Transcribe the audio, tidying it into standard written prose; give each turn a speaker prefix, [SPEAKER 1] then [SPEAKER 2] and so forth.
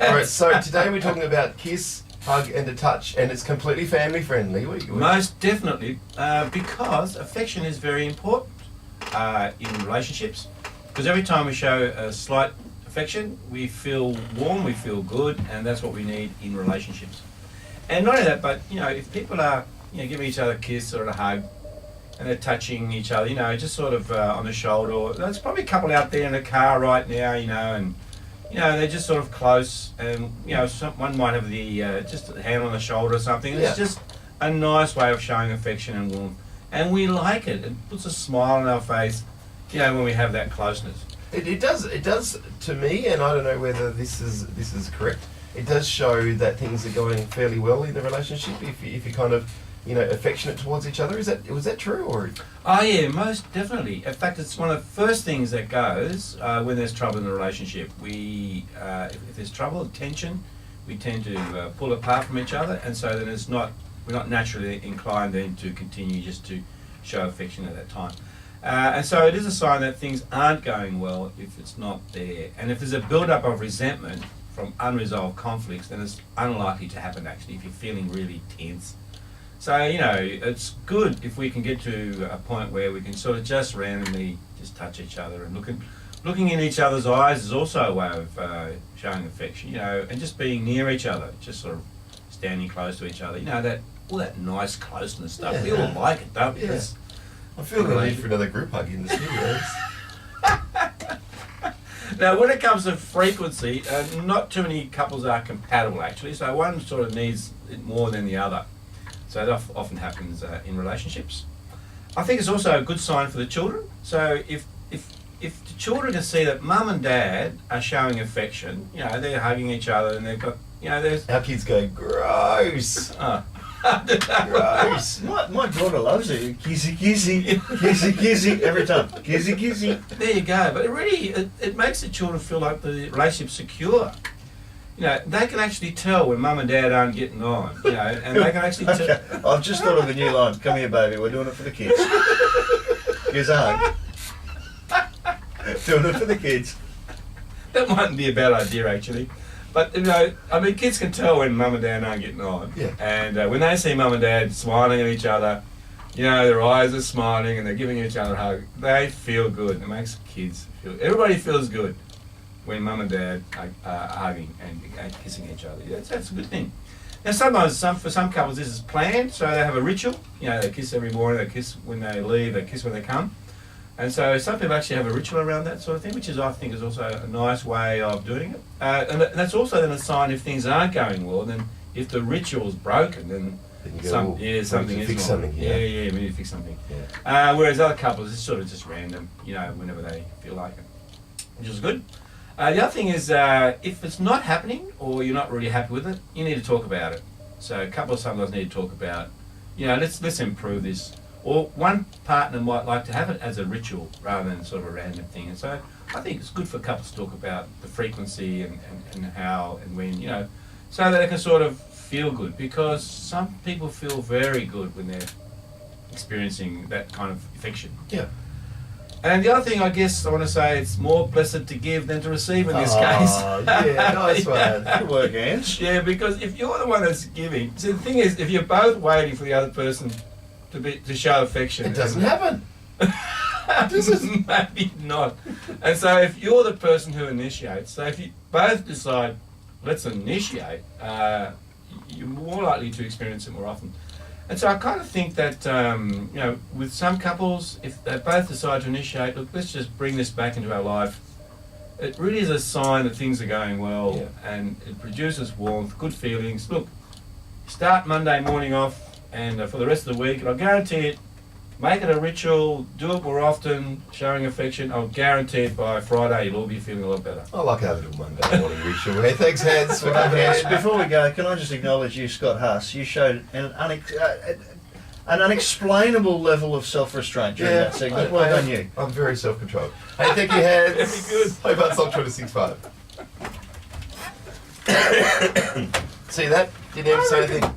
[SPEAKER 1] Alright, so today we're talking about kiss, hug and a touch, and it's completely family friendly.
[SPEAKER 2] Most definitely, because affection is very important in relationships. Because every time we show a slight affection, we feel warm, we feel good, and that's what we need in relationships. And not only that, but if people are giving each other a kiss or a hug, and they're touching each other, just sort of on the shoulder. There's probably a couple out there in a car right now, and they're just sort of close, and one might have the just a hand on the shoulder or something.
[SPEAKER 1] Yeah.
[SPEAKER 2] It's just a nice way of showing affection and warmth, and we like it. It puts a smile on our face, when we have that closeness.
[SPEAKER 1] It does to me, and I don't know whether this is correct. It does show that things are going fairly well in the relationship if you kind of affectionate towards each other. Was that true or?
[SPEAKER 2] Oh yeah, most definitely. In fact, it's one of the first things that goes when there's trouble in the relationship. We, if there's trouble, tension, we tend to pull apart from each other, and so then we're not naturally inclined then to continue just to show affection at that time. And so it is a sign that things aren't going well if it's not there. And if there's a build-up of resentment from unresolved conflicts, then it's unlikely to happen actually if you're feeling really tense. So, it's good if we can get to a point where we can sort of just randomly just touch each other, and looking in each other's eyes is also a way of showing affection, and just being near each other, just sort of standing close to each other, all that nice closeness stuff.
[SPEAKER 1] Yeah.
[SPEAKER 2] We all like it, don't we?
[SPEAKER 1] Yeah. I feel the need for another group hug in the studios.
[SPEAKER 2] Now, when it comes to frequency, not too many couples are compatible actually, so one sort of needs it more than the other. So that often happens in relationships. I think it's also a good sign for the children. So if the children can see that mum and dad are showing affection, they're hugging each other, and they've got, there's...
[SPEAKER 1] Our kids go, gross.
[SPEAKER 3] Gross. My daughter loves it. Kissy, kissy, kissy, kissy, every time. Kissy, kissy.
[SPEAKER 2] There you go. But it really, it makes the children feel like the relationship's secure. They can actually tell when mum and dad aren't getting on, and they can actually tell.
[SPEAKER 3] I've just thought of a new line. Come here, baby. We're doing it for the kids. Here's a hug. Doing it for the kids.
[SPEAKER 2] That mightn't be a bad idea, actually. But, kids can tell when mum and dad aren't getting on.
[SPEAKER 1] Yeah.
[SPEAKER 2] And when they see mum and dad smiling at each other, their eyes are smiling and they're giving each other a hug, they feel good. It makes kids feel... Everybody feels good when mum and dad are hugging and kissing each other. That's a good thing. Now, sometimes, for some couples, this is planned, so they have a ritual. They kiss every morning, they kiss when they leave, they kiss when they come. And so some people actually have a ritual around that sort of thing, which I think is also a nice way of doing it. And that's also then a sign if things aren't going well, then if the ritual's broken, then something is wrong.
[SPEAKER 1] We need to fix something.
[SPEAKER 2] Yeah. Whereas other couples, it's sort of just random, whenever they feel like it, which is good. The other thing is, if it's not happening or you're not really happy with it, you need to talk about it. So couples sometimes need to talk about, let's improve this. Or one partner might like to have it as a ritual rather than sort of a random thing. And so I think it's good for couples to talk about the frequency and how and when, so that they can sort of feel good. Because some people feel very good when they're experiencing that kind of affection.
[SPEAKER 1] Yeah.
[SPEAKER 2] And the other thing I guess I want to say, it's more blessed to give than to receive in this case.
[SPEAKER 1] Yeah, nice one.
[SPEAKER 3] Good work, Ange.
[SPEAKER 2] Yeah, because if you're the one that's giving, so the thing is, if you're both waiting for the other person to show affection,
[SPEAKER 1] It doesn't happen.
[SPEAKER 2] Maybe not. And so if you're the person who initiates, so if you both decide, let's initiate, you're more likely to experience it more often. And so I kind of think that, with some couples, if they both decide to initiate, look, let's just bring this back into our life, it really is a sign that things are going well, and it produces warmth, good feelings. Look, start Monday morning off, and for the rest of the week, and I'll guarantee it, make it a ritual, do it more often, showing affection. I'll guarantee it by Friday you'll all be feeling a lot better.
[SPEAKER 1] I like our little Monday morning ritual. Hey, thanks, Hans, for coming in.
[SPEAKER 3] Before we go, can I just acknowledge you, Scott Huss? You showed an unexplainable level of self-restraint during that segment. Well done, you.
[SPEAKER 1] I'm very self-controlled. Hey, thank you, Hans.
[SPEAKER 2] Very good.
[SPEAKER 1] Hobart Salt 26.5. See that? Didn't even say anything.